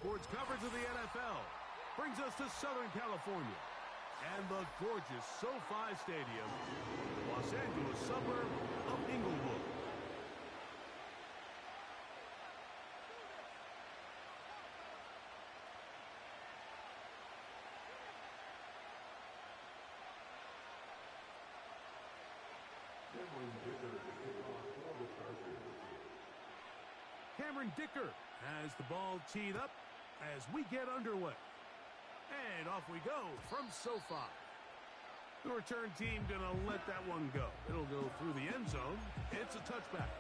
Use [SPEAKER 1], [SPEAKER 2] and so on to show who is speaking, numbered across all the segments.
[SPEAKER 1] Sports coverage of the NFL brings us to Southern California and the gorgeous SoFi Stadium, Los Angeles suburb of Inglewood. Cameron Dicker has the ball teed up as we get underway. And off we go from SoFi. The return team gonna let that one go. It'll go through the end zone. It's a touchback.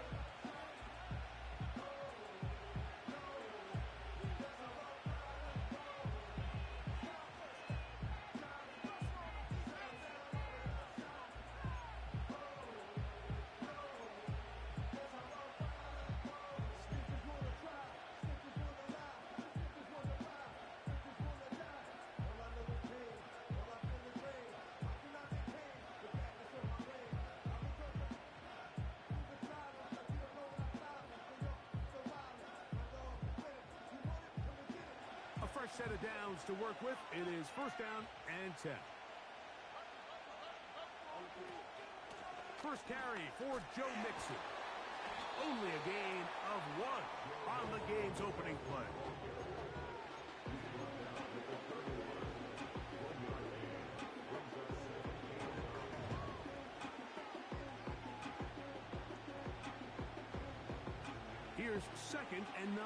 [SPEAKER 1] Fresh set of downs to work with. It is first down and 10. First carry for Joe Mixon. Only a gain of 1 on the game's opening play. Here's 2nd and 9.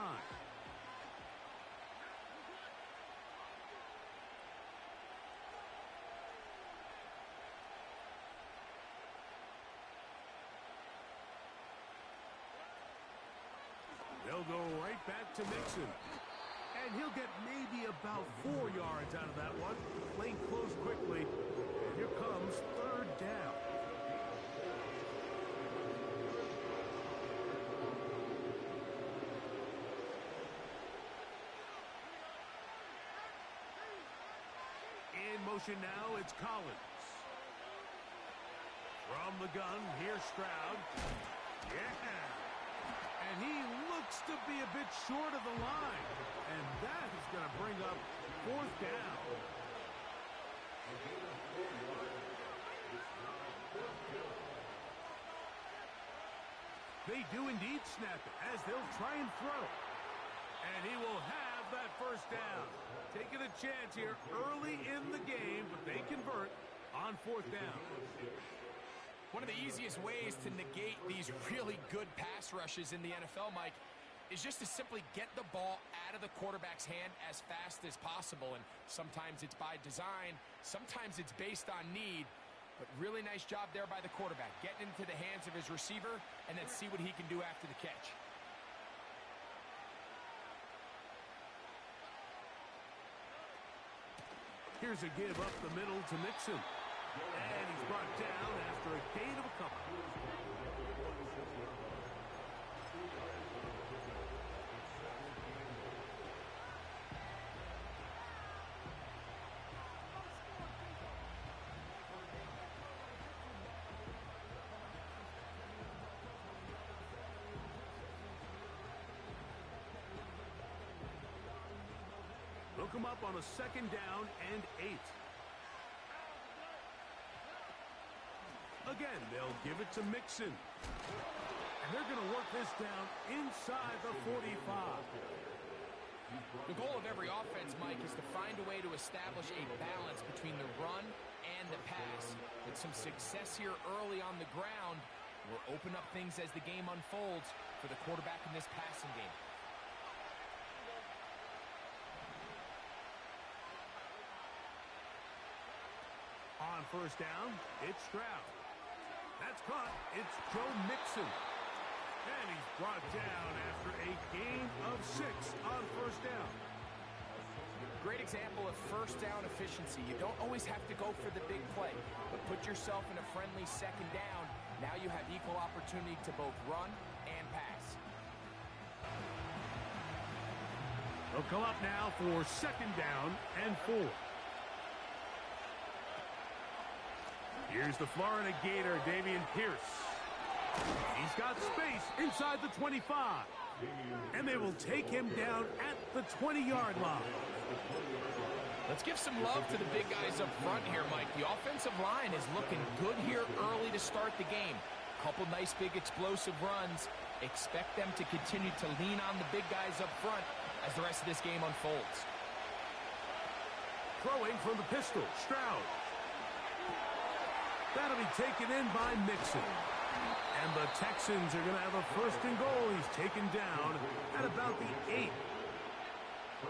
[SPEAKER 1] They'll go right back to Mixon. And he'll get maybe about 4 yards out of that one. Playing close quickly. And here comes 3rd down. In motion now, it's Collins. From the gun, here's Stroud. Yeah. And he looks to be a bit short of the line. And that is going to bring up 4th down. They do indeed snap it as they'll try and throw. And he will have that 1st down. Taking a chance here early in the game, but they convert on 4th down.
[SPEAKER 2] One of the easiest ways to negate these really good pass rushes in the NFL, Mike, is just to simply get the ball out of the quarterback's hand as fast as possible. And sometimes it's by design, sometimes it's based on need. But really nice job there by the quarterback, getting into the hands of his receiver and then see what he can do after the catch.
[SPEAKER 1] Here's a give up the middle to Mixon. And he's brought down after a gain of a couple. They'll come up on a 2nd down and 8. Again, they'll give it to Mixon. And they're going to work this down inside the 45.
[SPEAKER 2] The goal of every offense, Mike, is to find a way to establish a balance between the run and the pass. With some success here early on the ground, will open up things as the game unfolds for the quarterback in this passing game.
[SPEAKER 1] On 1st down, it's Stroud. That's caught. It's Joe Mixon. And he's brought down after a gain of 6 on 1st down.
[SPEAKER 2] Great example of 1st down efficiency. You don't always have to go for the big play, but put yourself in a friendly 2nd down. Now you have equal opportunity to both run and pass.
[SPEAKER 1] They'll come up now for 2nd down and 4. Here's the Florida Gator, Dameon Pierce. He's got space inside the 25. And they will take him down at the 20-yard line.
[SPEAKER 2] Let's give some love to the big guys up front here, Mike. The offensive line is looking good here early to start the game. Couple nice big explosive runs. Expect them to continue to lean on the big guys up front as the rest of this game unfolds.
[SPEAKER 1] Throwing from the pistol, Stroud. That'll be taken in by Mixon. And the Texans are going to have a first and goal. He's taken down at about the 8.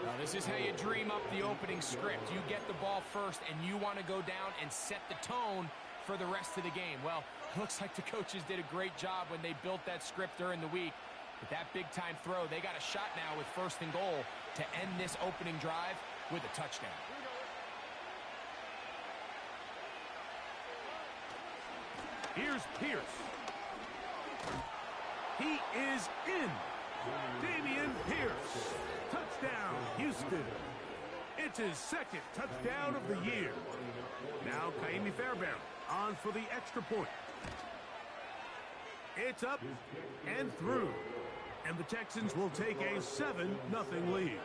[SPEAKER 2] Now, this is how you dream up the opening script. You get the ball first, and you want to go down and set the tone for the rest of the game. Well, looks like the coaches did a great job when they built that script during the week. With that big-time throw, they got a shot now with first and goal to end this opening drive with a touchdown.
[SPEAKER 1] Here's Pierce. He is in. Dameon Pierce. Touchdown, Houston. It's his second touchdown of the year. Now Kaimi Fairbairn on for the extra point. It's up and through. And the Texans will take a 7-0 lead.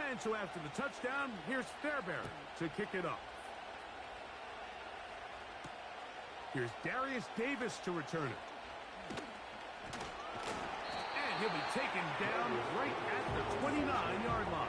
[SPEAKER 1] And so after the touchdown, here's Fairbairn to kick it off. Here's Darius Davis to return it. And he'll be taken down right at the 29-yard line.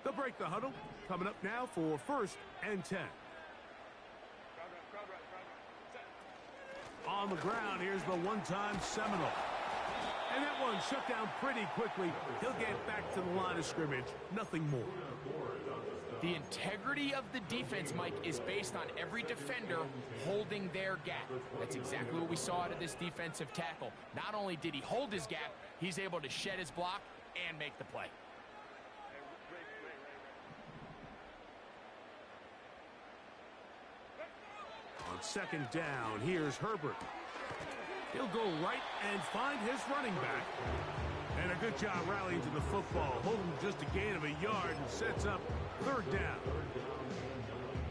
[SPEAKER 1] They'll break the huddle. Coming up now for 1st and 10. On the ground, here's the one-time Seminole. And that one shut down pretty quickly. He'll get back to the line of scrimmage. Nothing more.
[SPEAKER 2] The integrity of the defense, Mike, is based on every defender holding their gap. That's exactly what we saw out of this defensive tackle. Not only did he hold his gap, he's able to shed his block and make the play.
[SPEAKER 1] On 2nd down, here's Herbert. He'll go right and find his running back. And a good job rallying to the football, holding just a gain of a yard and sets up 3rd down.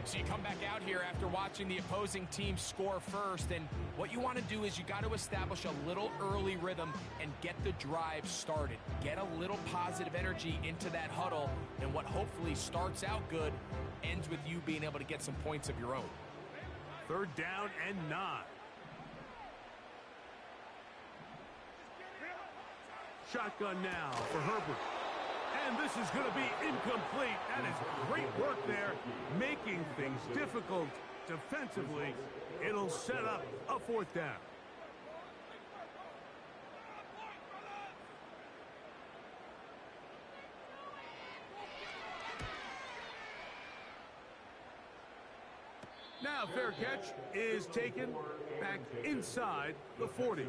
[SPEAKER 2] So you come back out here after watching the opposing team score first, and what you want to do is you got to establish a little early rhythm and get the drive started. Get a little positive energy into that huddle, and what hopefully starts out good ends with you being able to get some points of your own.
[SPEAKER 1] 3rd down and 9. Shotgun now for Herbert. And this is going to be incomplete. That is great work there, making things difficult defensively. It'll set up a 4th down. Now fair catch is taken back inside the 40.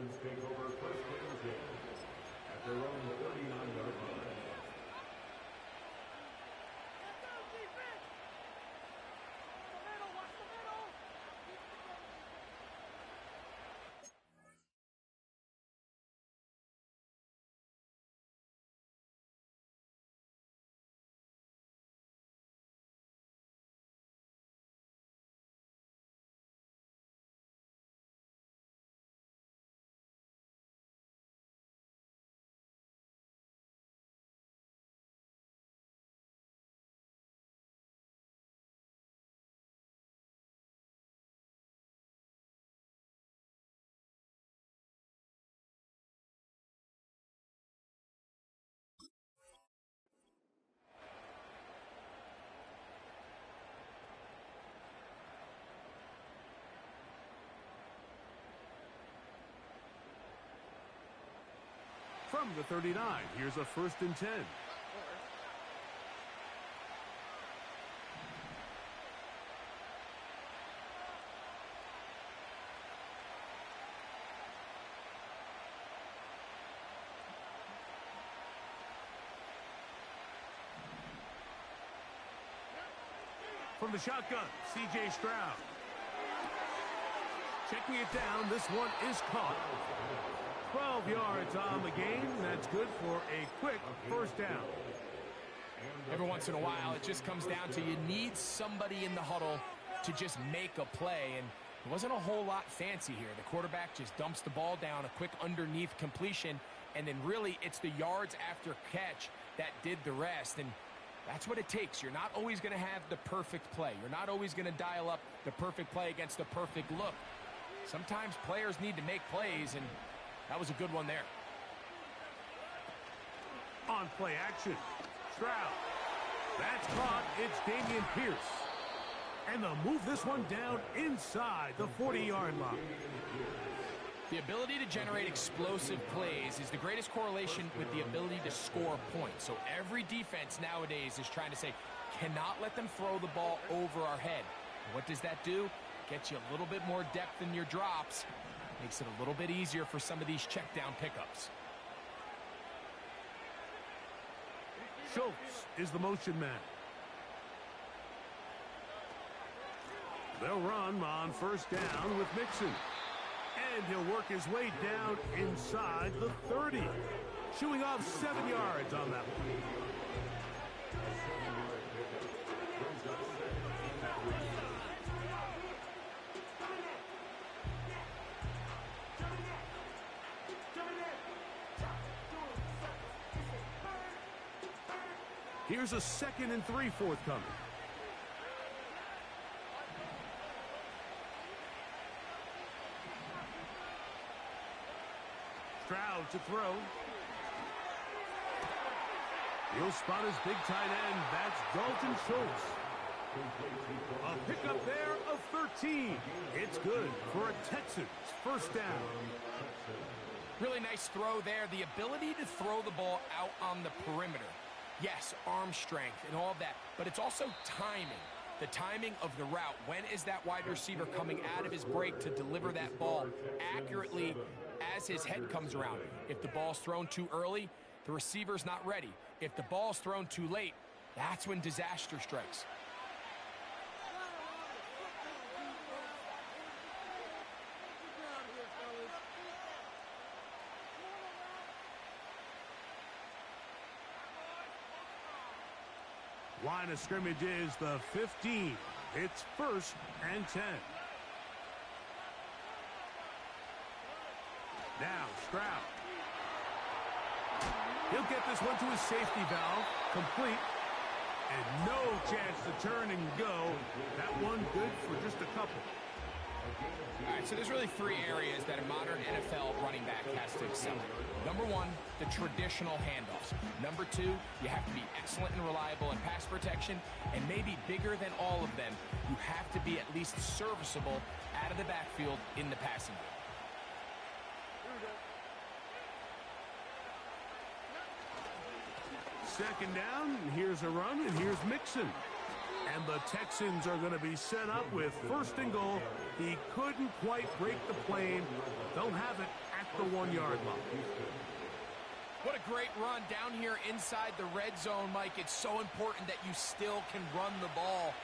[SPEAKER 1] From the 39, here's a 1st and 10. From the shotgun, C.J. Stroud. Checking it down, this one is caught. 12 yards on the game. That's good for a quick first down.
[SPEAKER 2] Every once in a while, it just comes down to you need somebody in the huddle to just make a play, and it wasn't a whole lot fancy here. The quarterback just dumps the ball down, a quick underneath completion, and then really it's the yards after catch that did the rest, and that's what it takes. You're not always going to have the perfect play. You're not always going to dial up the perfect play against the perfect look. Sometimes players need to make plays, and that was a good one there.
[SPEAKER 1] On play action, Stroud. That's caught. It's Dameon Pierce. And they'll move this one down inside the 40-yard line.
[SPEAKER 2] The ability to generate explosive plays is the greatest correlation with the ability to score points. So every defense nowadays is trying to say, cannot let them throw the ball over our head. What does that do? Gets you a little bit more depth in your drops. Makes it a little bit easier for some of these check down pickups.
[SPEAKER 1] Schultz is the motion man. They'll run on first down with Mixon. And he'll work his way down inside the 30. Shooing off 7 yards on that one. Here's a 2nd and 3 forthcoming. Stroud to throw. He'll spot his big tight end. That's Dalton Schultz. A pickup there of 13. It's good for a Texans first down.
[SPEAKER 2] Really nice throw there. The ability to throw the ball out on the perimeter. Yes, arm strength and all of that, but it's also timing. The timing of the route. When is that wide receiver coming out of his break to deliver that ball accurately as his head comes around? If the ball's thrown too early, the receiver's not ready. If the ball's thrown too late, that's when disaster strikes.
[SPEAKER 1] Line of scrimmage is the 15. It's 1st and 10. Now Stroud. He'll get this one to his safety valve. Complete. And no chance to turn and go. That one good for just a couple.
[SPEAKER 2] All right, so there's really 3 areas that a modern NFL running back has to excel in. Number 1, the traditional handoffs. Number 2, you have to be excellent and reliable in pass protection. And maybe bigger than all of them, you have to be at least serviceable out of the backfield in the passing game.
[SPEAKER 1] Second down, and here's a run, and here's Mixon. And the Texans are going to be set up with 1st and goal. He couldn't quite break the plane. They'll have it at the 1-yard line.
[SPEAKER 2] What a great run down here inside the red zone, Mike. It's so important that you still can run the ball.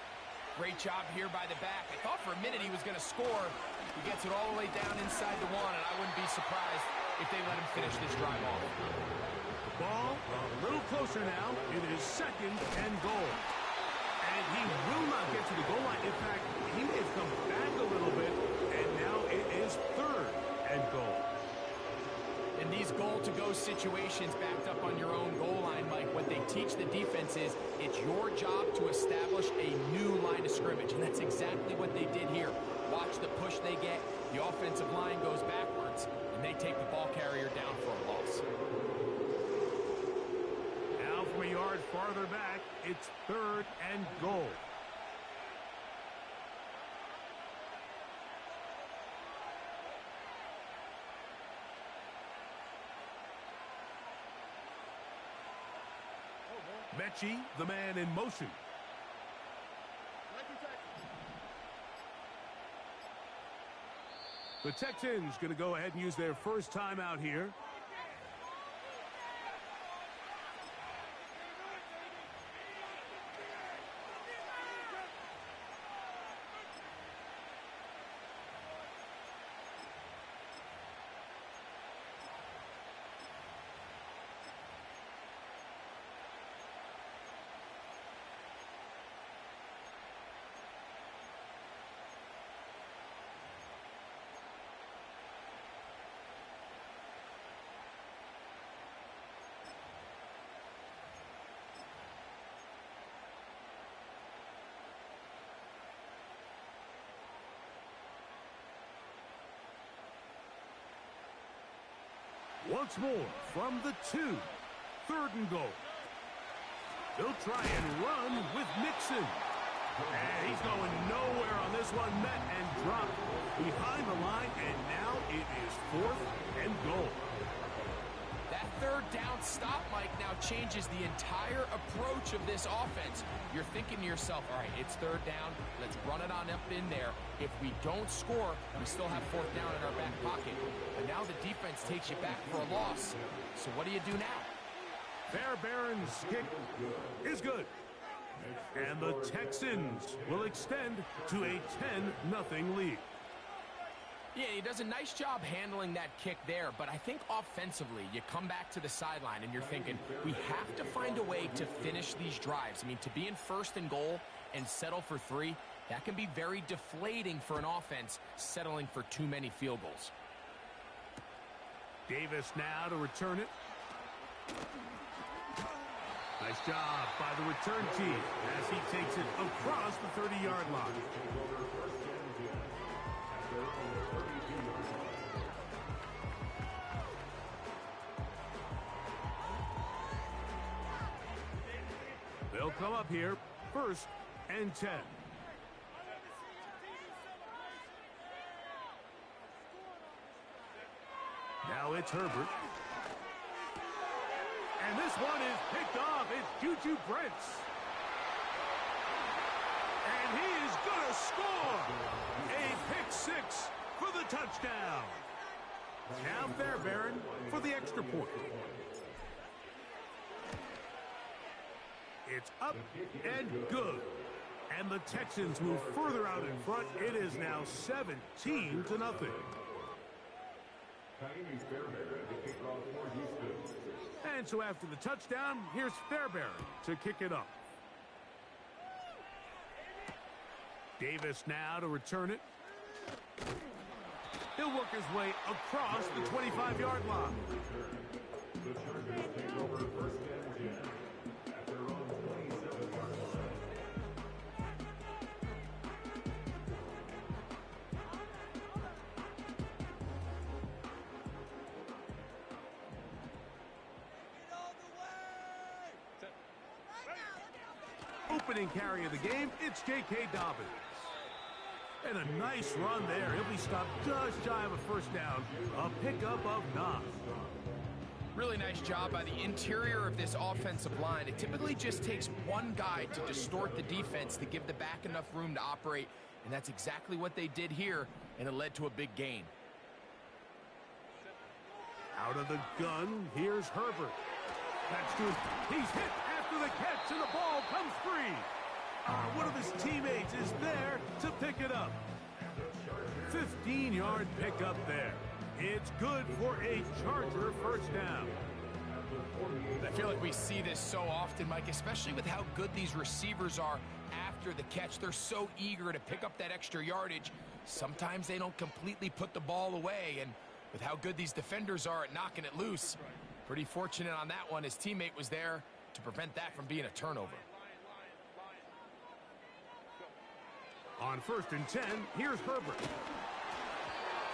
[SPEAKER 2] Great job here by the back. I thought for a minute he was going to score. He gets it all the way down inside the 1, and I wouldn't be surprised if they let him finish this drive off.
[SPEAKER 1] Ball a little closer now. It is 2nd and goal. And he will not get to the goal line. In fact, he may have come back a little bit, and now it is 3rd and goal.
[SPEAKER 2] In these goal-to-go situations backed up on your own goal line, Mike, what they teach the defense is it's your job to establish a new line of scrimmage, and that's exactly what they did here. Watch the push they get. The offensive line goes backwards, and they take the ball carrier down for a loss.
[SPEAKER 1] Now from a yard farther back, it's 3rd and goal. Mechie, the man in motion. The Texans going to go ahead and use their first timeout here. Once more from the 2. 3rd and goal. They'll try and run with Mixon. And he's going nowhere on this one. Met and dropped behind the line. And now it is 4th and goal.
[SPEAKER 2] That 3rd down stop, Mike, now changes the entire approach of this offense. You're thinking to yourself, all right, it's 3rd down. Let's run it on up in there. If we don't score, we still have 4th down in our back pocket. But now the defense takes you back for a loss. So what do you do now?
[SPEAKER 1] Fairbairn's kick is good. And the Texans will extend to a 10-0 lead.
[SPEAKER 2] Yeah, he does a nice job handling that kick there, but I think offensively, you come back to the sideline and you're thinking, we have to find a way to finish these drives. I mean, to be in 1st and goal and settle for 3, that can be very deflating for an offense settling for too many field goals.
[SPEAKER 1] Davis now to return it. Nice job by the return team as he takes it across the 30-yard line. They'll come up here, 1st and 10. Now it's Herbert. And this one is picked off. It's Juju Brents. And he is going to score. A pick 6 for the touchdown. Now Fairbairn for the extra point. It's up and good. And the Texans move further out in front. It is now 17-0. And so after the touchdown, here's Fairbairn to kick it up. Davis now to return it. He'll work his way across the 25-yard line. Opening carry of the game, it's J.K. Dobbins. And a nice run there. He'll be stopped just shy of a 1st down. A pickup of 9.
[SPEAKER 2] Really nice job by the interior of this offensive line. It typically just takes one guy to distort the defense to give the back enough room to operate. And that's exactly what they did here, and it led to a big gain.
[SPEAKER 1] Out of the gun, here's Herbert. That's good. He's hit after the catch, and the ball comes free. One of his teammates is there to pick it up. 15-yard pickup there. It's good for a Charger 1st down.
[SPEAKER 2] I feel like we see this so often, Mike, especially with how good these receivers are after the catch. They're so eager to pick up that extra yardage. Sometimes they don't completely put the ball away, and with how good these defenders are at knocking it loose, pretty fortunate on that one. His teammate was there to prevent that from being a turnover.
[SPEAKER 1] On 1st and 10, here's Herbert.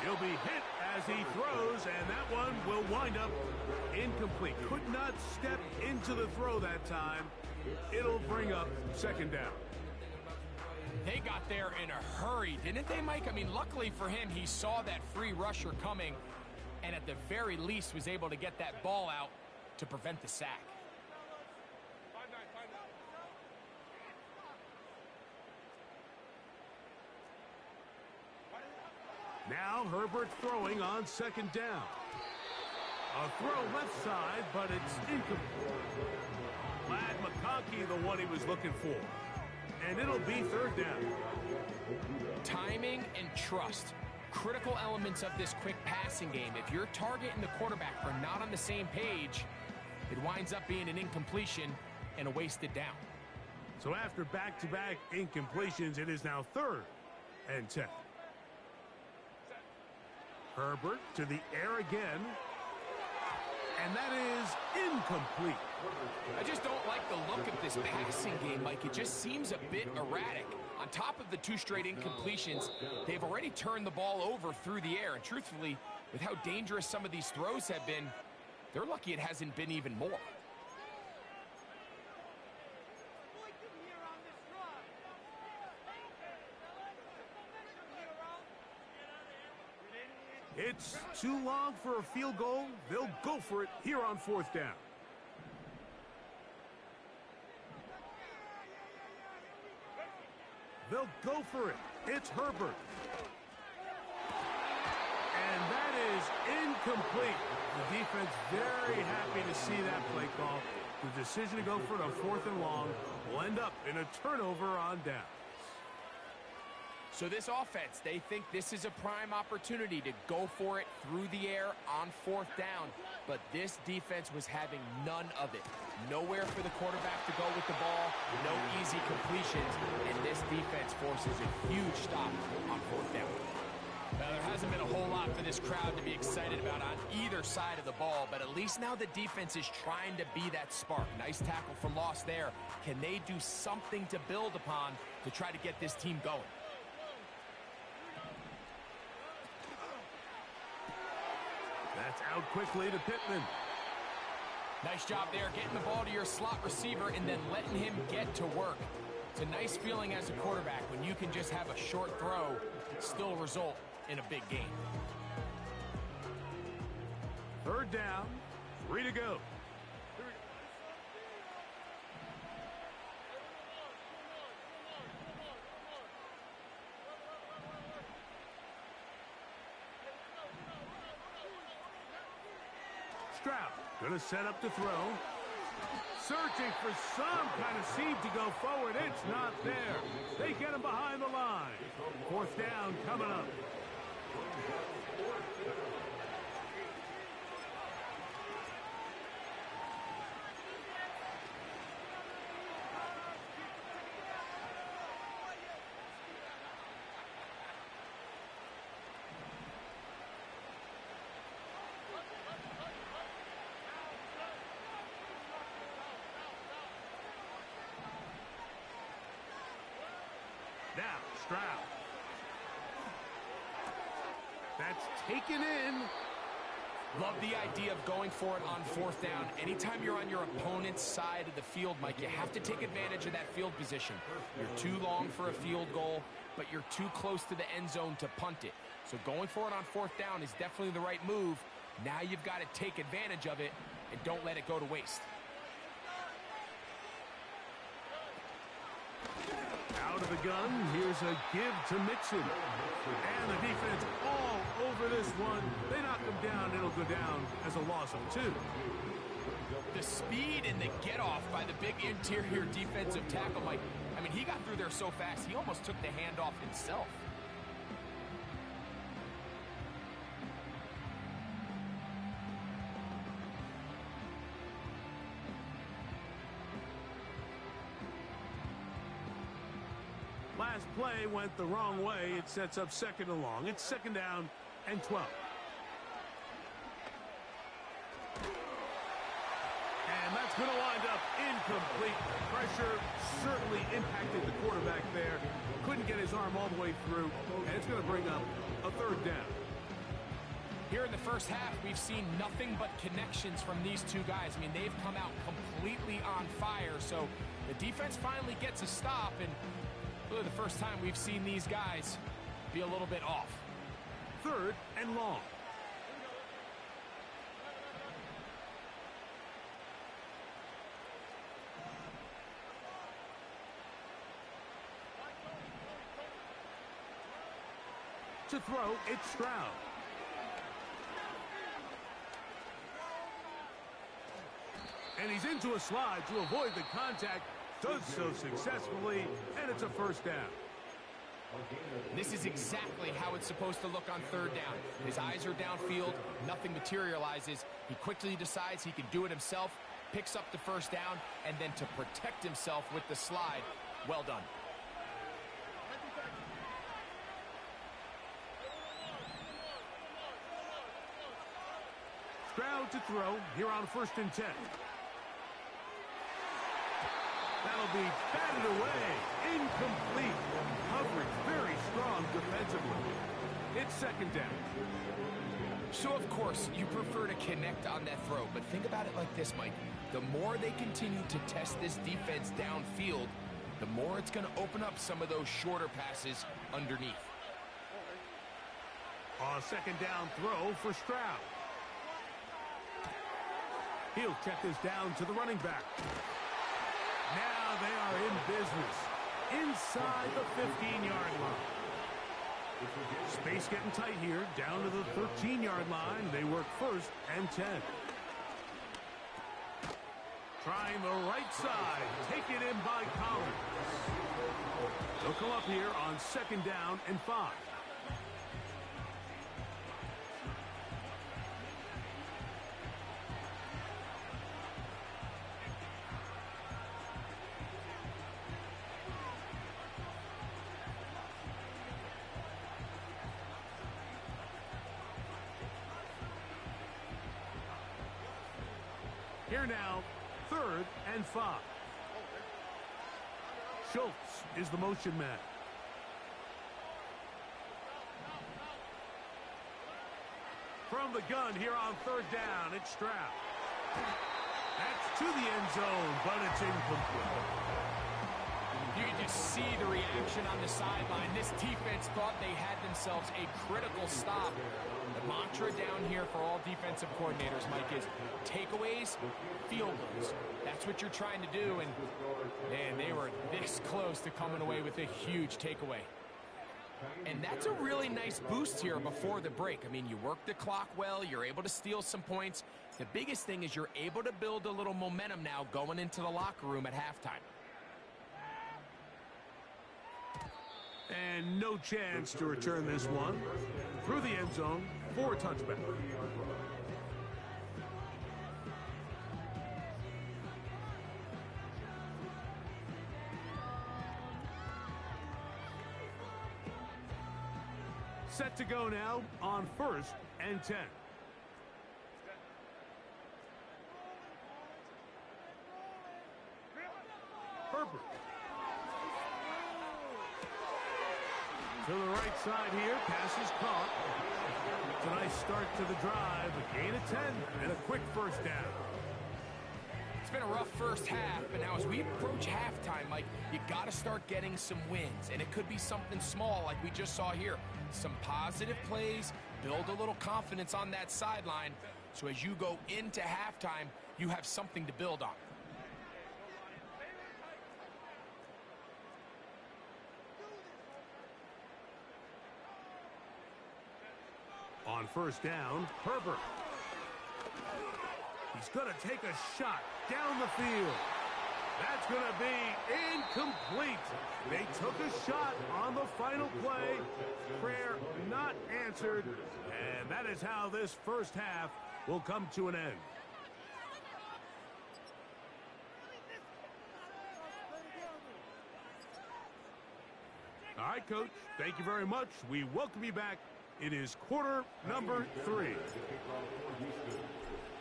[SPEAKER 1] He'll be hit as he throws, and that one will wind up incomplete. Could not step into the throw that time. It'll bring up 2nd down.
[SPEAKER 2] They got there in a hurry, didn't they, Mike? I mean, luckily for him, he saw that free rusher coming, and at the very least was able to get that ball out to prevent the sack.
[SPEAKER 1] Now Herbert throwing on 2nd down. A throw left side, but it's incomplete. Glad McConkey the one he was looking for. And it'll be 3rd down.
[SPEAKER 2] Timing and trust. Critical elements of this quick passing game. If your target and the quarterback are not on the same page, it winds up being an incompletion and a wasted down.
[SPEAKER 1] So after back-to-back incompletions, it is now 3rd and 10. Herbert to the air again. And that is incomplete.
[SPEAKER 2] I just don't like the look of this passing game, Mike. It just seems a bit erratic. On top of the 2 straight incompletions, they've already turned the ball over through the air. And truthfully, with how dangerous some of these throws have been, They're lucky it hasn't been even more.
[SPEAKER 1] It's too long for a field goal. They'll go for it here on 4th down. They'll go for it. It's Herbert. And that is incomplete. The defense very happy to see that play call. The decision to go for it on 4th and long will end up in a turnover on downs.
[SPEAKER 2] So this offense, they think this is a prime opportunity to go for it through the air on 4th down. But this defense was having none of it. Nowhere for the quarterback to go with the ball, no easy completions, and this defense forces a huge stop on 4th down. Now, there hasn't been a whole lot for this crowd to be excited about on either side of the ball, but at least now the defense is trying to be that spark. Nice tackle for loss there. Can they do something to build upon to try to get this team going?
[SPEAKER 1] That's out quickly to Pittman.
[SPEAKER 2] Nice job there, getting the ball to your slot receiver and then letting him get to work. It's a nice feeling as a quarterback when you can just have a short throw still result in a big game.
[SPEAKER 1] 3rd down, 3 to go. Stroud going to set up to throw. Searching for some kind of seed to go forward. It's not there. They get him behind the line. 4th down coming up. Now, Stroud. That's taken in.
[SPEAKER 2] Love the idea of going for it on 4th down. Anytime you're on your opponent's side of the field, Mike, you have to take advantage of that field position. You're too long for a field goal, but you're too close to the end zone to punt it. So going for it on 4th down is definitely the right move. Now you've got to take advantage of it and don't let it go to waste.
[SPEAKER 1] Out of the gun, here's a give to Mixon. And the defense all over this one. They knock him down, it'll go down as a loss of 2.
[SPEAKER 2] The speed and the get-off by the big interior defensive tackle, Mike. I mean, he got through there so fast, he almost took the handoff himself.
[SPEAKER 1] Last play went the wrong way. It sets up 2nd and long. It's 2nd down and 12. And that's going to wind up incomplete. Pressure certainly impacted the quarterback there. Couldn't get his arm all the way through. And it's going to bring up a 3rd down.
[SPEAKER 2] Here in the first half, we've seen nothing but connections from these two guys. I mean, they've come out completely on fire. So the defense finally gets a stop, and really the first time we've seen these guys be a little bit off.
[SPEAKER 1] 3rd and long. To throw, it's Stroud. And he's into a slide to avoid the contact. Does so successfully, and it's a 1st down.
[SPEAKER 2] This is exactly how it's supposed to look on 3rd down. His eyes are downfield, nothing materializes. He quickly decides he can do it himself, picks up the 1st down, and then to protect himself with the slide, well done.
[SPEAKER 1] Stroud to throw here on 1st and 10. That'll be batted away. Incomplete. Coverage very strong defensively. It's second down.
[SPEAKER 2] So, of course, you prefer to connect on that throw, but think about it like this, Mike. The more they continue to test this defense downfield, the more it's going to open up some of those shorter passes underneath.
[SPEAKER 1] A second down throw for Stroud. He'll check this down to the running back. Now they are in business inside the 15-yard line. Space getting tight here, down to the 13-yard line. They work first and 10. Trying the right side, taken in by Collins. They'll come up here on second down and 5. Here now, third and 5. Schultz is the motion man. From the gun here on third down, it's Stroud. That's to the end zone, but it's incomplete.
[SPEAKER 2] You can just see the reaction on the sideline. This defense thought they had themselves a critical stop. The mantra down here for all defensive coordinators, Mike, is takeaways, field goals. That's what you're trying to do, and man, they were this close to coming away with a huge takeaway. And that's a really nice boost here before the break. I mean, you work the clock well, you're able to steal some points. The biggest thing is you're able to build a little momentum now going into the locker room at halftime.
[SPEAKER 1] And no chance to return this one. Through the end zone for a touchback. Set to go now on first and 10. Herbert. To the right side here, pass is caught. It's a nice start to the drive, a gain of 10, and a quick first down.
[SPEAKER 2] It's been a rough first half, but now as we approach halftime, Mike, you got to start getting some wins, and it could be something small like we just saw here. Some positive plays, build a little confidence on that sideline, so as you go into halftime, you have something to build on.
[SPEAKER 1] On first down, Herbert. He's going to take a shot down the field. That's going to be incomplete. They took a shot on the final play. Prayer not answered. And that is how this first half will come to an end. All right, Coach. Thank you very much. We welcome you back. It is quarter number 3.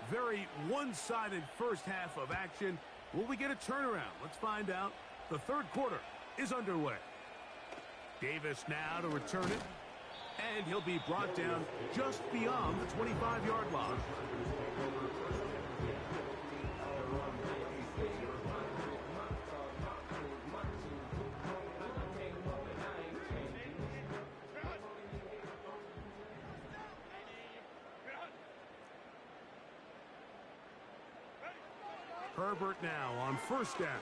[SPEAKER 1] Very one-sided first half of action. Will we get a turnaround? Let's find out. The third quarter is underway. Davis now to return it. And he'll be brought down just beyond the 25-yard line. Herbert now on first down.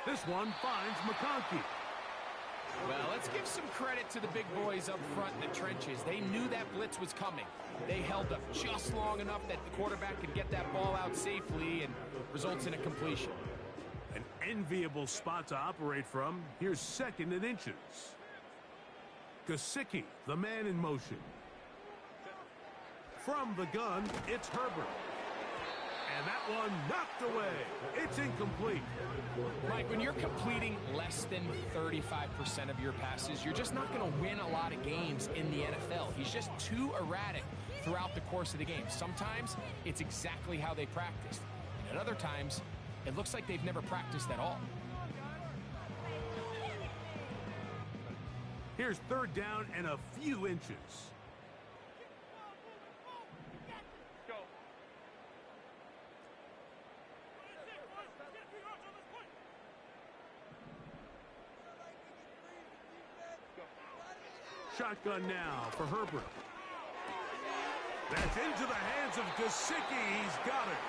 [SPEAKER 1] This one finds McConkey.
[SPEAKER 2] Well, let's give some credit to the big boys up front in the trenches. They knew that blitz was coming. They held up just long enough that the quarterback could get that ball out safely and results in a completion.
[SPEAKER 1] An enviable spot to operate from. Here's second and inches. Gesicki, the man in motion. From the gun, it's Herbert. And that one knocked away. It's incomplete.
[SPEAKER 2] Mike, when you're completing less than 35% of your passes, you're just not going to win a lot of games in the NFL. He's just too erratic throughout the course of the game. Sometimes it's exactly how they practiced. And at other times, it looks like they've never practiced at all.
[SPEAKER 1] Here's third down and a few inches. Shotgun now for Herbert. That's into the hands of Gesicki. He's got it.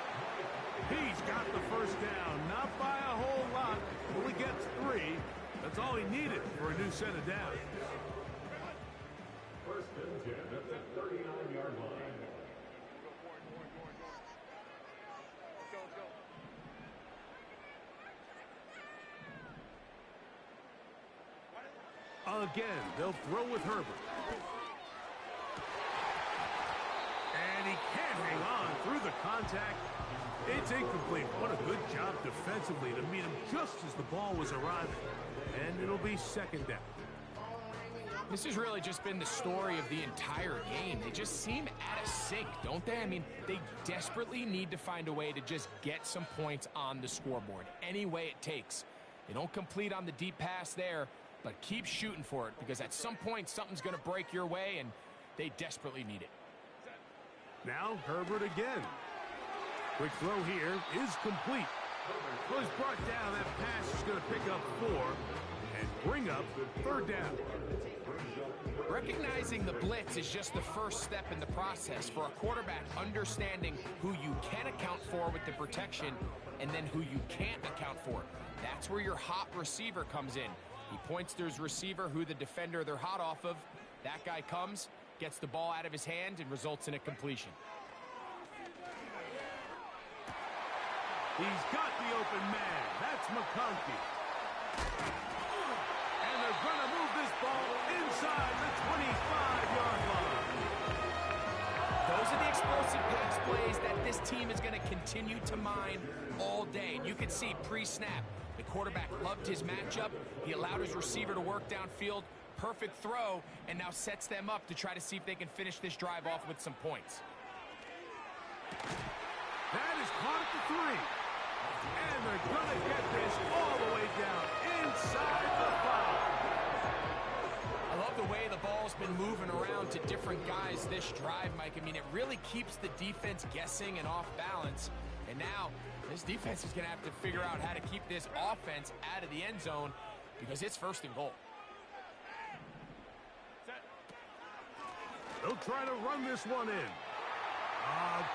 [SPEAKER 1] He's got the first down. Not by a whole lot. Only gets 3. That's all he needed for a new set of downs.
[SPEAKER 3] First and 10 at the 39-yard line.
[SPEAKER 1] Again, they'll throw with Herbert. And he can't hang on through the contact. It's incomplete. What a good job defensively to meet him just as the ball was arriving. And it'll be second down.
[SPEAKER 2] This has really just been the story of the entire game. They just seem out of sync, don't they? I mean, they desperately need to find a way to just get some points on the scoreboard, any way it takes. They don't complete on the deep pass there, but keep shooting for it, because at some point something's going to break your way, and they desperately need it.
[SPEAKER 1] Now Herbert again. Quick throw here is complete. Well, he's brought down. That pass is going to pick up 4 and bring up third down.
[SPEAKER 2] Recognizing the blitz is just the first step in the process for a quarterback, understanding who you can account for with the protection and then who you can't account for. That's where your hot receiver comes in. He points to his receiver, who the defender they're hot off of. That guy comes, gets the ball out of his hand, and results in a completion.
[SPEAKER 1] He's got the open man. That's McConkey. And they're going to move this ball inside the 25-yard line.
[SPEAKER 2] Those are the explosive pass plays that this team is going to continue to mine all day. And you can see pre-snap, the quarterback loved his matchup. He allowed his receiver to work downfield. Perfect throw, and now sets them up to try to see if they can finish this drive off with some points.
[SPEAKER 1] That is caught at the 3. And they're going to get this all the way down inside the 5.
[SPEAKER 2] I love the way the ball's been moving around to different guys this drive, Mike. I mean, it really keeps the defense guessing and off balance. And now this defense is going to have to figure out how to keep this offense out of the end zone, because it's first and goal.
[SPEAKER 1] They'll try to run this one in.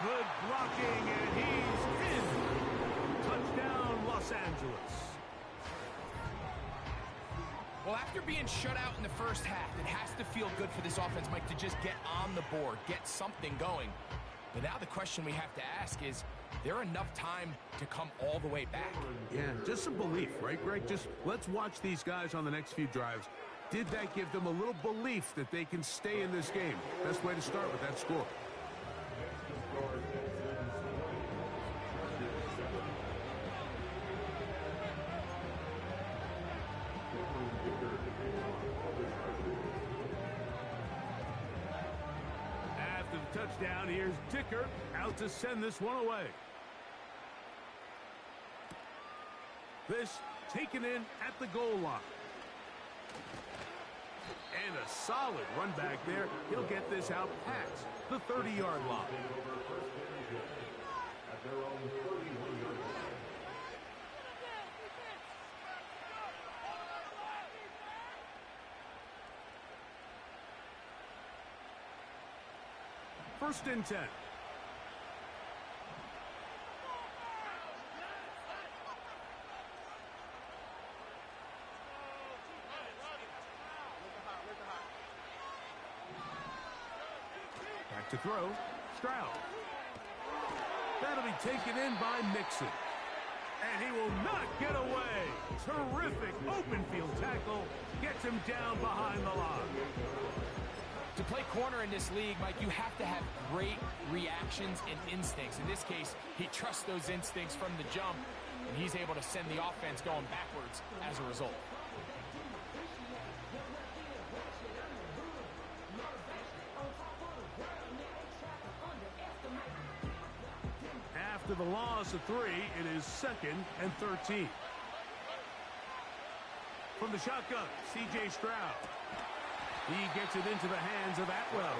[SPEAKER 1] Good blocking, and he's in. Touchdown, Los Angeles.
[SPEAKER 2] Well, after being shut out in the first half, it has to feel good for this offense, Mike, to just get on the board, get something going. But now the question we have to ask is there enough time to come all the way back?
[SPEAKER 1] Yeah, just some belief, right, Greg? Just let's watch these guys on the next few drives. Did that give them a little belief that they can stay in this game? Best way to start with that score. After the touchdown, here's Dicker out to send this one away. This taken in at the goal line. And a solid run back there. He'll get this out past the 30-yard line. First and 10. Back to throw. Stroud. That'll be taken in by Mixon. And he will not get away. Terrific open field tackle. Gets him down behind the line.
[SPEAKER 2] To play corner in this league, Mike, you have to have great reactions and instincts. In this case, he trusts those instincts from the jump, and he's able to send the offense going backwards as a result.
[SPEAKER 1] After the loss of 3, it is 2nd and 13. From the shotgun, C.J. Stroud. He gets it into the hands of Atwell.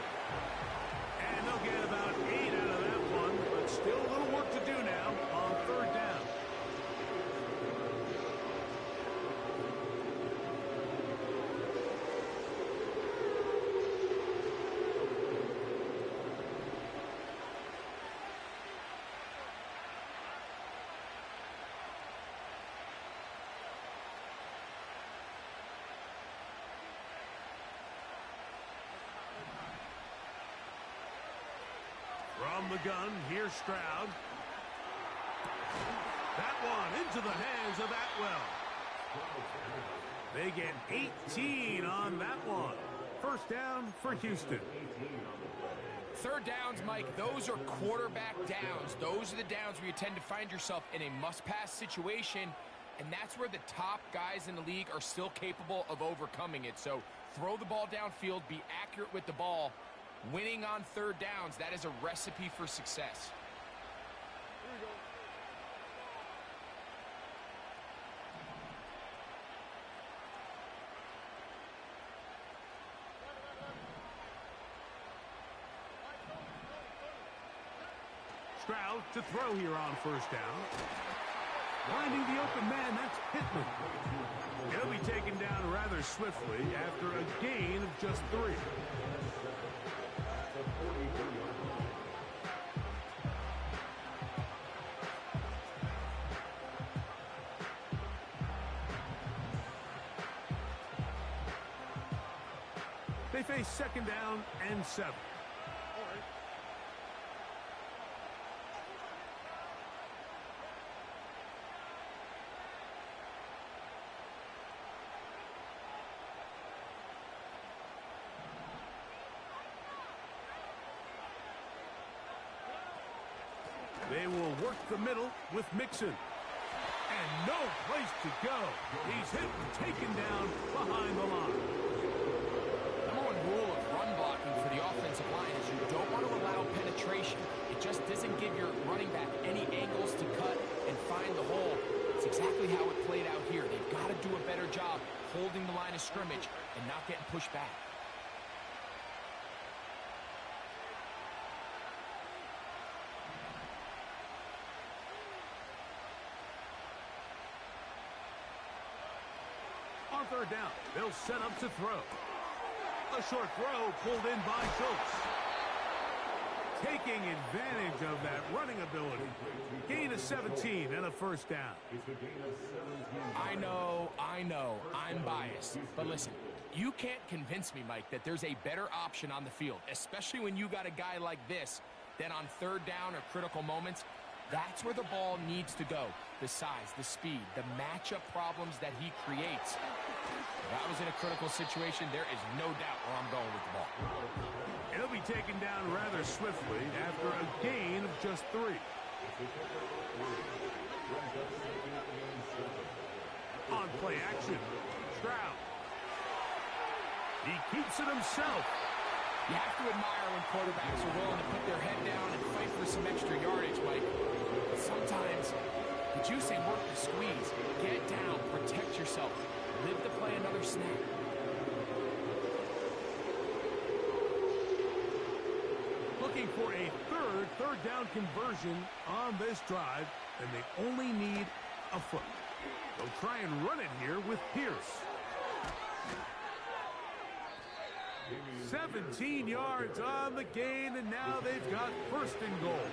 [SPEAKER 1] And they'll get about 8 out of that one, but still a little work to do now on 3rd down. From the gun, here's Stroud. That one into the hands of Atwell. They get 18 on that one. 1st down for Houston.
[SPEAKER 2] 3rd downs, Mike, those are quarterback downs. Those are the downs where you tend to find yourself in a must-pass situation, and that's where the top guys in the league are still capable of overcoming it. So throw the ball downfield, be accurate with the ball. Winning on 3rd downs, that is a recipe for success.
[SPEAKER 1] Stroud to throw here on 1st down. Finding the open man, that's Pittman. He'll be taken down rather swiftly after a gain of just 3. They face 2nd down and 7. They will work the middle with Mixon. And no place to go. He's hit and taken down behind the line.
[SPEAKER 2] Number 1 rule of run blocking for the offensive line is you don't want to allow penetration. It just doesn't give your running back any angles to cut and find the hole. It's exactly how it played out here. They've got to do a better job holding the line of scrimmage and not getting pushed back.
[SPEAKER 1] On 3rd down, they'll set up to throw. A short throw pulled in by Schultz. Taking advantage of that running ability. Gain of 17 and a 1st down.
[SPEAKER 2] I know, I'm biased. But listen, you can't convince me, Mike, that there's a better option on the field, especially when you got a guy like this, that on 3rd down or critical moments, that's where the ball needs to go. The size, the speed, the matchup problems that he creates. If I was in a critical situation, there is no doubt where I'm going with the ball.
[SPEAKER 1] He'll be taken down rather swiftly after a gain of just 3. On play action, Stroud. He keeps it himself.
[SPEAKER 2] You have to admire when quarterbacks are willing to put their head down and fight for some extra yardage, Mike. But sometimes, the juice ain't worth the squeeze. Get down, protect yourself, live to play another snap.
[SPEAKER 1] Looking for a third down conversion on this drive, and they only need a foot. They'll try and run it here with Pierce. 17 yards on the gain, and now they've got 1st and goal.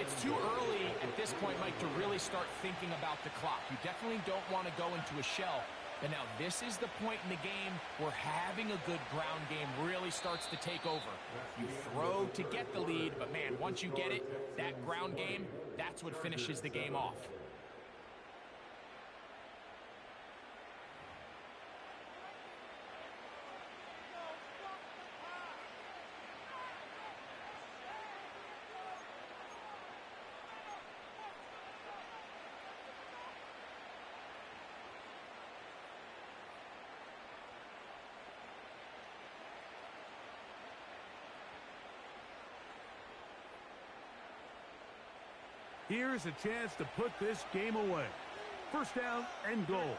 [SPEAKER 2] It's too early at this point, Mike, to really start thinking about the clock. You definitely don't want to go into a shell. But now this is the point in the game where having a good ground game really starts to take over. You throw to get the lead, but man, once you get it, that ground game, that's what finishes the game off.
[SPEAKER 1] Here's a chance to put this game away. First down and goal.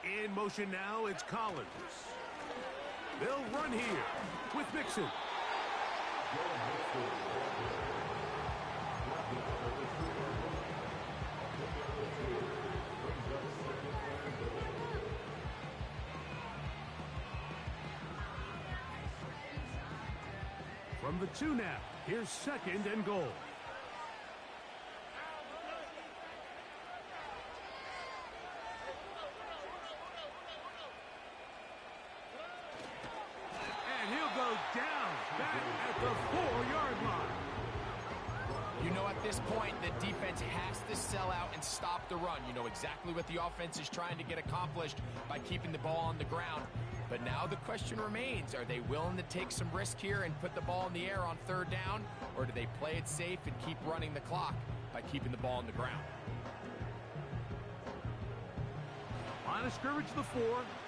[SPEAKER 1] In motion now, it's Collins. They'll run here with Mixon. From the 2 now, here's second and goal. And he'll go down back at the 4-yard line.
[SPEAKER 2] You know, at this point, the defense has to sell out and stop the run. You know exactly what the offense is trying to get accomplished by keeping the ball on the ground. But now the question remains, are they willing to take some risk here and put the ball in the air on 3rd down? Or do they play it safe and keep running the clock by keeping the ball on the ground?
[SPEAKER 1] Line of scrimmage to the 4.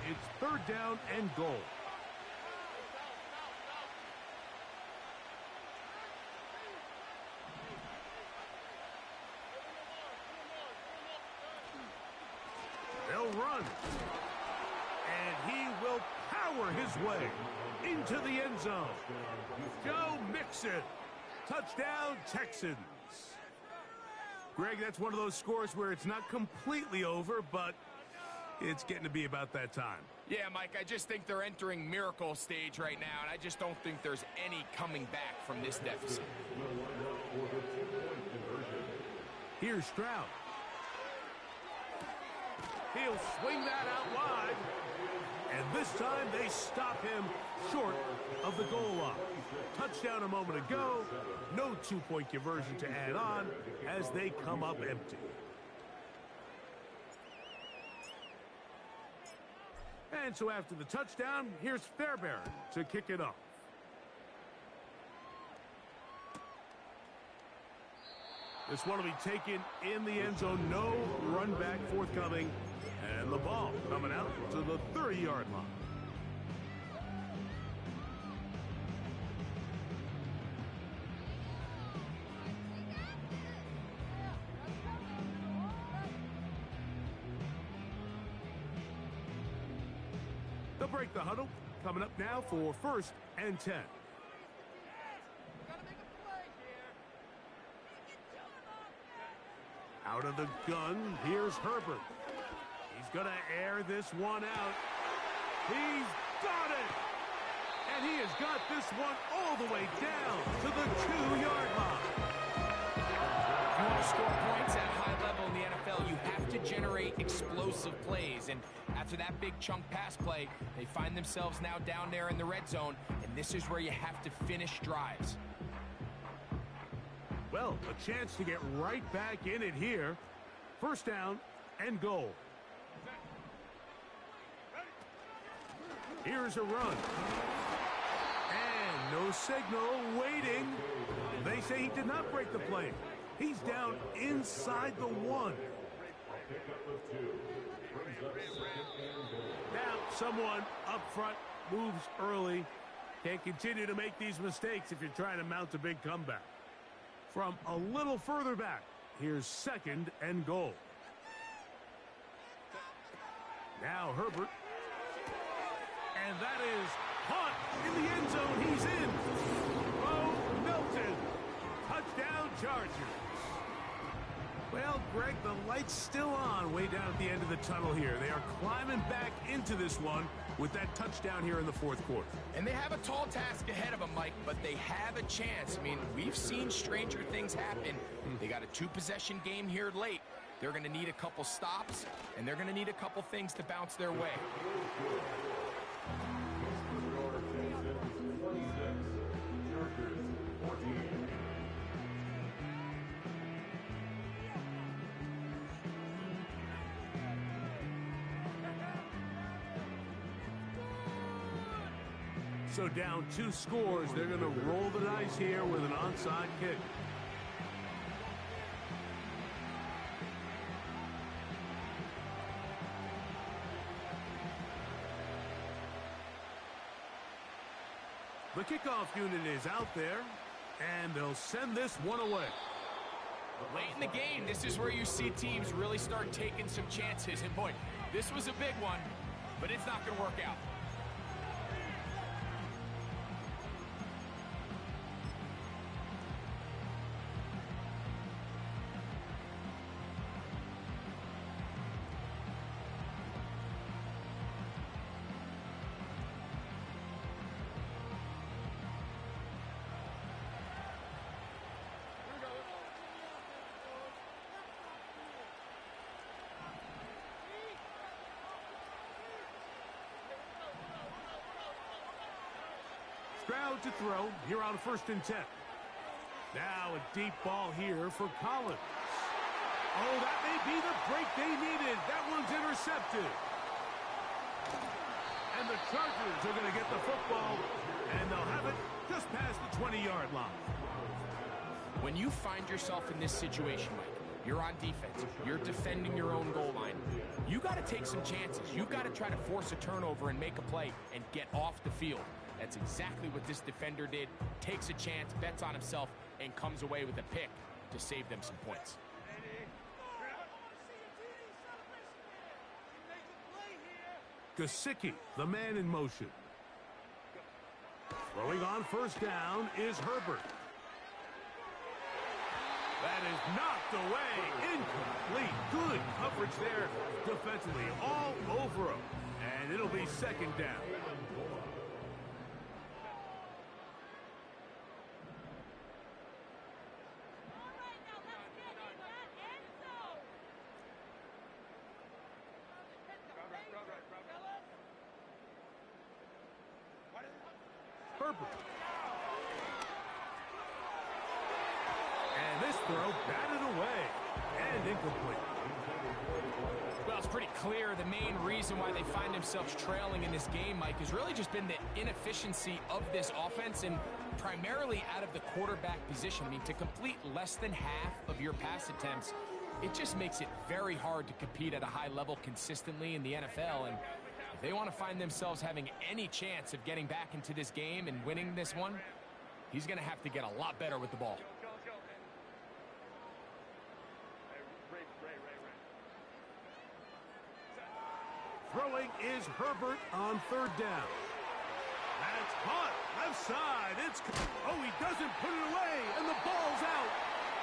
[SPEAKER 1] It's 3rd down and goal. They'll run. And he will power his way into the end zone. Joe Mixon. Touchdown, Texans. Greg, that's one of those scores where it's not completely over, but it's getting to be about that time.
[SPEAKER 2] Yeah, Mike, I just think they're entering miracle stage right now, and I just don't think there's any coming back from this deficit.
[SPEAKER 1] Here's Stroud. He'll swing that out wide. And this time they stop him short of the goal line. Touchdown a moment ago. No 2-point conversion to add on as they come up empty. And so after the touchdown, here's Fairbairn to kick it off. This one will be taken in the end zone. No run back forthcoming. And the ball coming out to the 30-yard line. They'll break the huddle. Coming up now for 1st and 10. Out of the gun, here's Herbert. He's going to air this one out. He's got it! And he has got this one all the way down to the 2-yard line.
[SPEAKER 2] If you want to score points at a high level in the NFL, you have to generate explosive plays. And after that big chunk pass play, they find themselves now down there in the red zone. And this is where you have to finish drives.
[SPEAKER 1] Well, a chance to get right back in it here. First down and goal. Here's a run. And no signal, waiting. They say he did not break the play. He's down inside the 1. Now someone up front moves early. Can't continue to make these mistakes if you're trying to mount a big comeback. From a little further back, here's 2nd and goal. Now Herbert. And that is caught in the end zone. He's in. Bo Milton. Touchdown Chargers. Well, Greg, the light's still on way down at the end of the tunnel here. They are climbing back into this one with that touchdown here in the 4th quarter.
[SPEAKER 2] And they have a tall task ahead of them, Mike, but they have a chance. I mean, we've seen stranger things happen. They got a 2-possession game here late. They're going to need a couple stops, and they're going to need a couple things to bounce their way.
[SPEAKER 1] So down 2 scores, they're going to roll the dice here with an onside kick. The kickoff unit is out there, and they'll send this one away.
[SPEAKER 2] Late in the game, this is where you see teams really start taking some chances. And boy, this was a big one, but it's not going to work out.
[SPEAKER 1] Crowd to throw here on 1st and 10. Now a deep ball here for Collins. Oh, that may be the break they needed. That one's intercepted. And the Chargers are going to get the football, and they'll have it just past the 20-yard line.
[SPEAKER 2] When you find yourself in this situation, Mike, you're on defense, you're defending your own goal line, you got to take some chances. You've got to try to force a turnover and make a play and get off the field. That's exactly what this defender did. Takes a chance, bets on himself, and comes away with a pick to save them some points.
[SPEAKER 1] Gesicki, the man in motion. Throwing on 1st down is Herbert. That is knocked away. Incomplete. Good coverage there defensively. All over him. And it'll be 2nd down. Herbert. And this throw batted away and incomplete.
[SPEAKER 2] Well, it's pretty clear the main reason why they find themselves trailing in this game, Mike, has really just been the inefficiency of this offense and primarily out of the quarterback position. I mean, to complete less than half of your pass attempts, it just makes it very hard to compete at a high level consistently in the NFL. And if they want to find themselves having any chance of getting back into this game and winning this one, he's going to have to get a lot better with the ball.
[SPEAKER 1] Throwing is Herbert on 3rd down. That's caught. Left side. It's... Oh, he doesn't put it away, and the ball's out.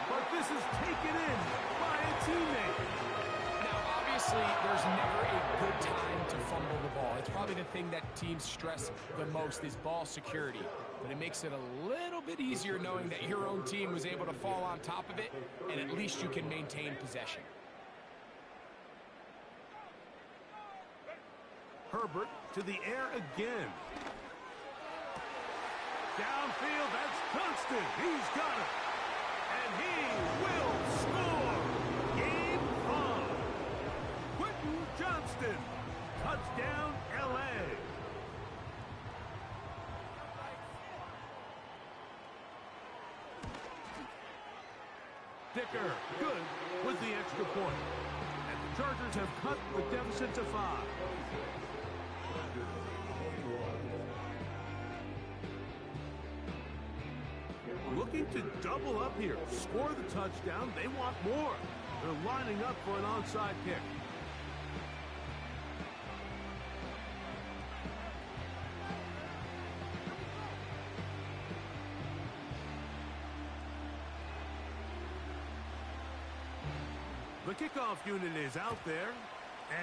[SPEAKER 1] But this is taken in by a teammate.
[SPEAKER 2] Now, obviously, there's never a good time to fumble the ball. It's probably the thing that teams stress the most is ball security. But it makes it a little bit easier knowing that your own team was able to fall on top of it, and at least you can maintain possession.
[SPEAKER 1] Herbert to the air again. Downfield, that's Johnston. He's got it. And he will score. Game on. Quentin Johnston. Touchdown, L.A. Dicker, good with the extra point. And the Chargers have cut the deficit to 5. Looking to double up here, score the touchdown. They want more. They're lining up for an onside kick. The kickoff unit is out there,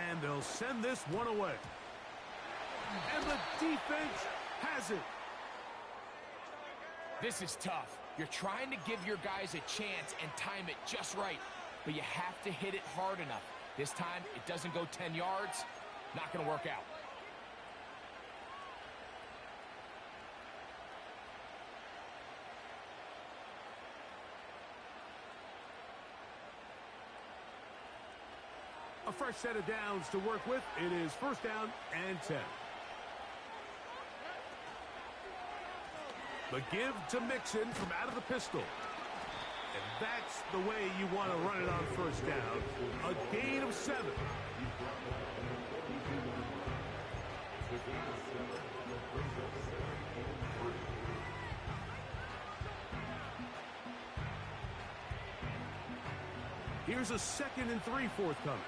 [SPEAKER 1] and they'll send this one away. And the defense has it.
[SPEAKER 2] This is tough. You're trying to give your guys a chance and time it just right, but you have to hit it hard enough. This time, it doesn't go 10 yards. Not going to work out.
[SPEAKER 1] A fresh set of downs to work with. It is 1st down and 10. The give to Mixon from out of the pistol. And that's the way you want to run it on 1st down. A gain of 7. Here's a 2nd and 3 forthcoming.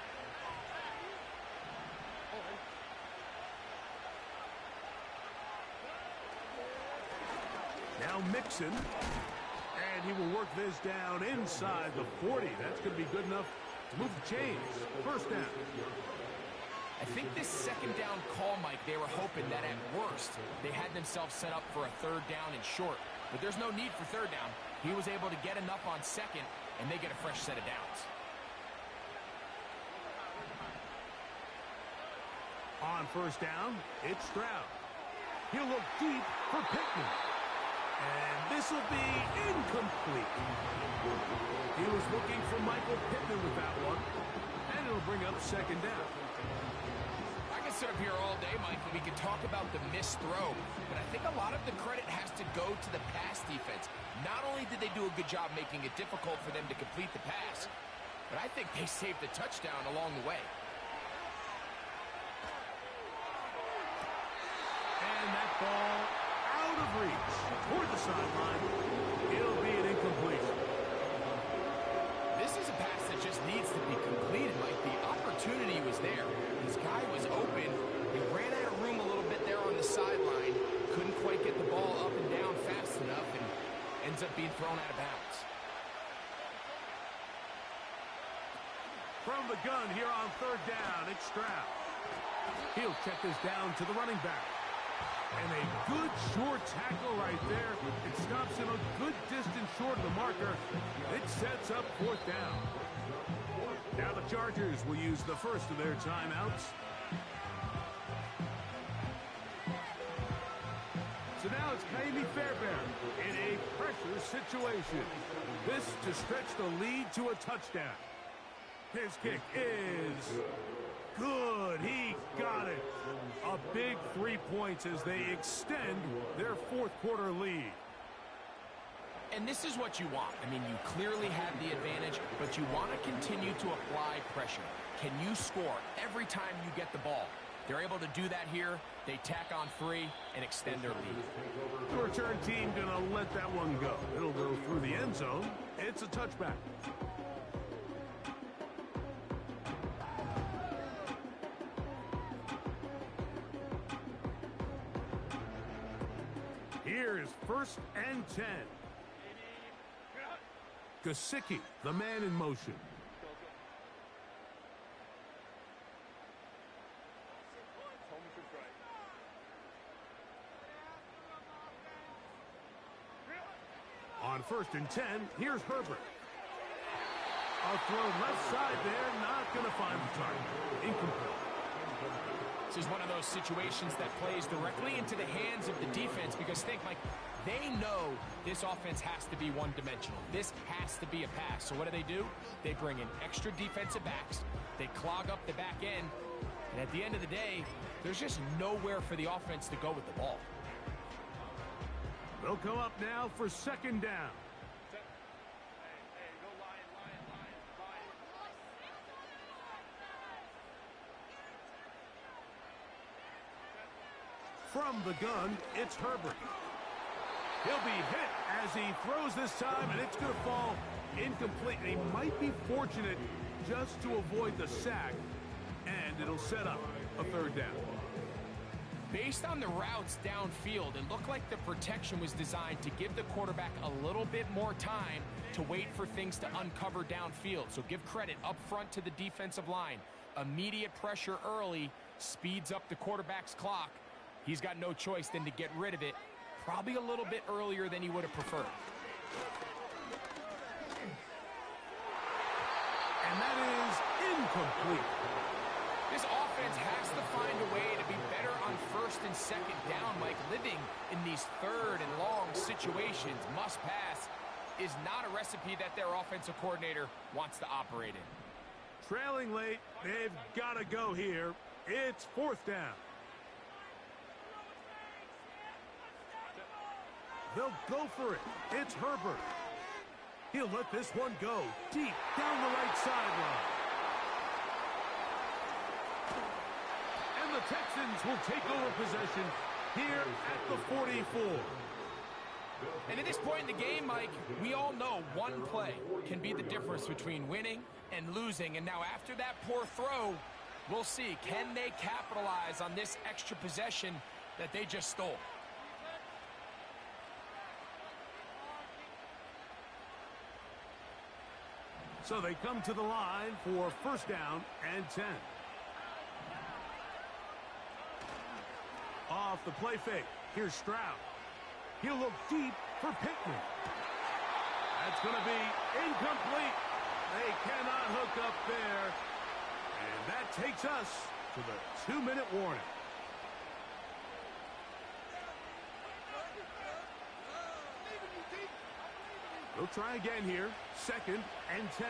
[SPEAKER 1] Now Mixon, and he will work this down inside the 40. That's going to be good enough to move the chains. First down.
[SPEAKER 2] I think this 2nd down call, Mike, they were hoping that at worst they had themselves set up for a 3rd down and short. But there's no need for 3rd down. He was able to get enough on 2nd, and they get a fresh set of downs.
[SPEAKER 1] On 1st down, it's Stroud. He'll look deep for Pittman. And this will be incomplete. He was looking for Michael Pittman with that one. And it'll bring up 2nd down.
[SPEAKER 2] I can sit up here all day, Mike, and we can talk about the missed throw. But I think a lot of the credit has to go to the pass defense. Not only did they do a good job making it difficult for them to complete the pass, but I think they saved the touchdown along the way.
[SPEAKER 1] And that ball out of reach toward the sideline. It'll be an incompletion.
[SPEAKER 2] This is a pass that just needs to be completed, Mike. The opportunity was there. This guy was open. He ran out of room a little bit there on the sideline. Couldn't quite get the ball up and down fast enough, and ends up being thrown out of bounds.
[SPEAKER 1] From the gun here on 3rd down, it's Stroud. He'll check this down to the running back. And a good short tackle right there. It stops him a good distance short of the marker. It sets up 4th down. Now the Chargers will use the first of their timeouts. So now it's Kaimi Fairbairn in a pressure situation. This to stretch the lead to a touchdown. His kick is good. He got it. A big 3 points as they extend their 4th quarter lead.
[SPEAKER 2] And this is what you want. I mean, you clearly have the advantage, but you want to continue to apply pressure. Can you score every time you get the ball? They're able to do that here. They tack on 3 and extend their lead.
[SPEAKER 1] The return team going to let that one go. It'll go through the end zone. It's a touchback. Here is 1st and 10. Gesicki, the man in motion. On 1st and 10, here's Herbert. A throw left side there, not going to find the target. Incomplete.
[SPEAKER 2] This is one of those situations that plays directly into the hands of the defense because think, Mike, they know this offense has to be one-dimensional. This has to be a pass. So what do? They bring in extra defensive backs. They clog up the back end. And at the end of the day, there's just nowhere for the offense to go with the ball.
[SPEAKER 1] They'll come up now for 2nd down. From the gun, it's Herbert. He'll be hit as he throws this time, and it's going to fall incomplete. He might be fortunate just to avoid the sack, and it'll set up a 3rd down.
[SPEAKER 2] Based on the routes downfield, it looked like the protection was designed to give the quarterback a little bit more time to wait for things to uncover downfield. So give credit up front to the defensive line. Immediate pressure early speeds up the quarterback's clock. He's got no choice than to get rid of it, probably a little bit earlier than he would have preferred.
[SPEAKER 1] And that is incomplete.
[SPEAKER 2] This offense has to find a way to be better on 1st and 2nd down, Mike. Living in these 3rd and long situations, must pass, is not a recipe that their offensive coordinator wants to operate in.
[SPEAKER 1] Trailing late, they've got to go here. It's 4th down. They'll go for it. It's Herbert. He'll let this one go deep down the right sideline. And the Texans will take over possession here at the 44.
[SPEAKER 2] And at this point in the game, Mike, we all know one play can be the difference between winning and losing. And now after that poor throw, we'll see, can they capitalize on this extra possession that they just stole?
[SPEAKER 1] So they come to the line for first down and 10. Off the play fake. Here's Stroud. He'll look deep for Pittman. That's going to be incomplete. They cannot hook up there. And that takes us to the 2-minute warning. We'll try again here. Second and 10.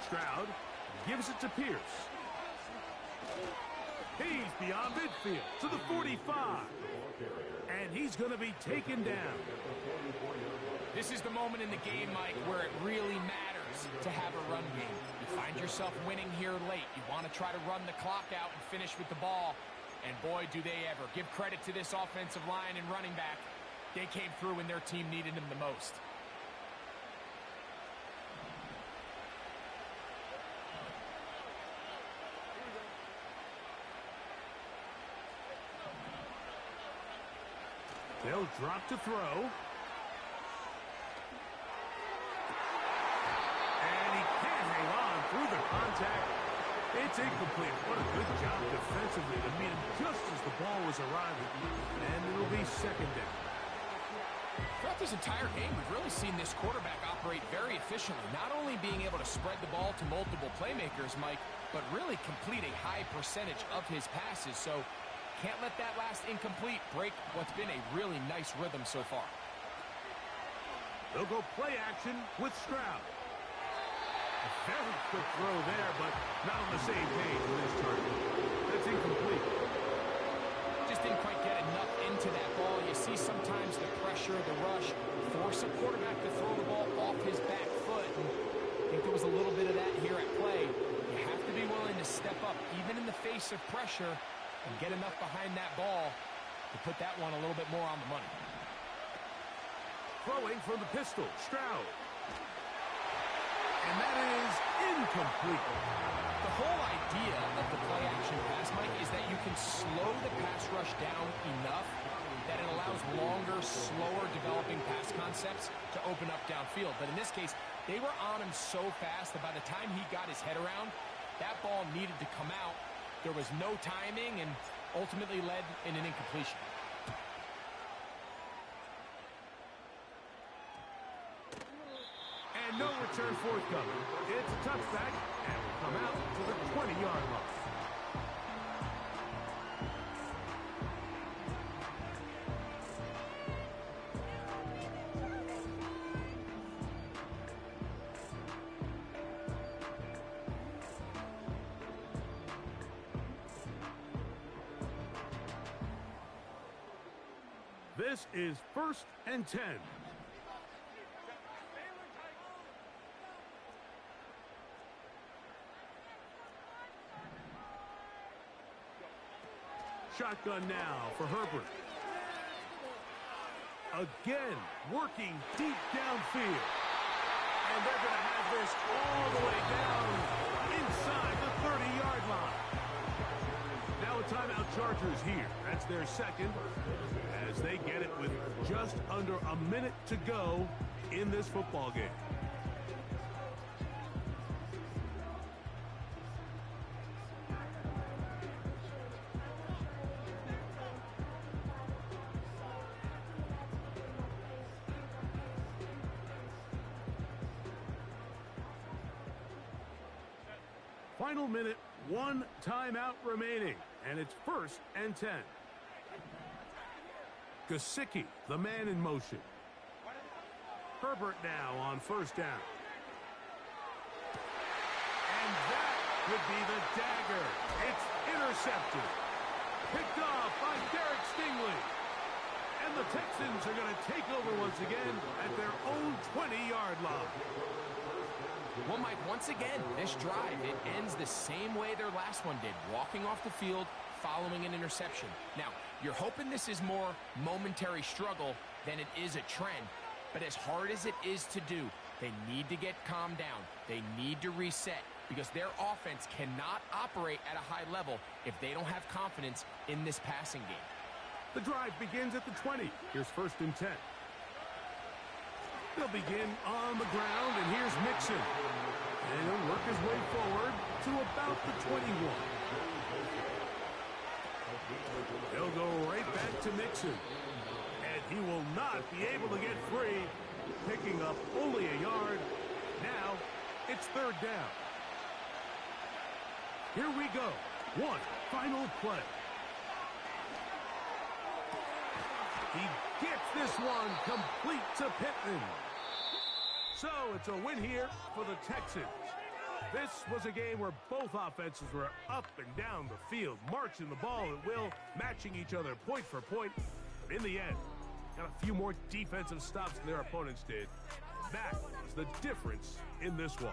[SPEAKER 1] Stroud gives it to Pierce. He's beyond midfield to the 45. And he's going to be taken down.
[SPEAKER 2] This is the moment in the game, Mike, where it really matters to have a run game. You find yourself winning here late. You want to try to run the clock out and finish with the ball. And boy, do they ever. Give credit to this offensive line and running back. They came through when their team needed them the most.
[SPEAKER 1] They'll drop to throw. And he can't hang on through the contact. It's incomplete. What a good job defensively to meet him just as the ball was arriving. And it'll be second down.
[SPEAKER 2] Throughout this entire game, we've really seen this quarterback operate very efficiently, not only being able to spread the ball to multiple playmakers, Mike, but really complete a high percentage of his passes. So can't let that last incomplete break what's been a really nice rhythm so far.
[SPEAKER 1] They'll go play action with Stroud. A very quick throw there, but not on the same page with his target. That's incomplete.
[SPEAKER 2] Just didn't quite get enough into that ball. You see sometimes the pressure, the rush, force a quarterback to throw the ball off his back foot. And I think there was a little bit of that here at play. You have to be willing to step up, even in the face of pressure, and get enough behind that ball to put that one a little bit more on the money.
[SPEAKER 1] Throwing from the pistol, Stroud. And that is incomplete.
[SPEAKER 2] The whole idea of the play-action pass, Mike, is that you can slow the pass rush down enough that it allows longer, slower developing pass concepts to open up downfield. But in this case, they were on him so fast that by the time he got his head around, that ball needed to come out. There was no timing and ultimately led in an incompletion.
[SPEAKER 1] And no return forthcoming. It's a touchback, and will come out to the 20-yard line. This is first and 10. Shotgun now for Herbert. Again, working deep downfield. And they're going to have this all the way down inside the 30-yard line. Now a timeout Chargers here. That's their second as they get it with just under a minute to go in this football game. Final minute, one timeout remaining, and it's first and 10. Gesicki, the man in motion. Herbert now on first down. And that would be the dagger. It's intercepted. Picked off by Derek Stingley. And the Texans are going to take over once again at their own 20-yard line.
[SPEAKER 2] Well, Mike, once again, this drive, it ends the same way their last one did, walking off the field, following an interception. Now, you're hoping this is more momentary struggle than it is a trend, but as hard as it is to do, they need to get calmed down. They need to reset because their offense cannot operate at a high level if they don't have confidence in this passing game.
[SPEAKER 1] The drive begins at the 20. Here's 1st and 10. They'll begin on the ground, and here's Mixon. And he'll work his way forward to about the 21. He'll go right back to Mixon. And he will not be able to get free, picking up only a yard. Now, it's 3rd down. Here we go. One final play. He gets this one complete to Pittman. So it's a win here for the Texans. This was a game where both offenses were up and down the field, marching the ball at will, matching each other point for point. But in the end, got a few more defensive stops than their opponents did. That is the difference in this one.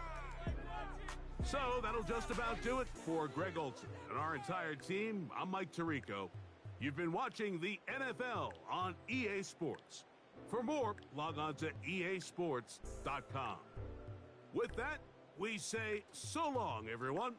[SPEAKER 1] So that'll just about do it for Greg Olson and our entire team. I'm Mike Tirico. You've been watching the NFL on EA Sports. For more, log on to easports.com. With that, we say so long, everyone.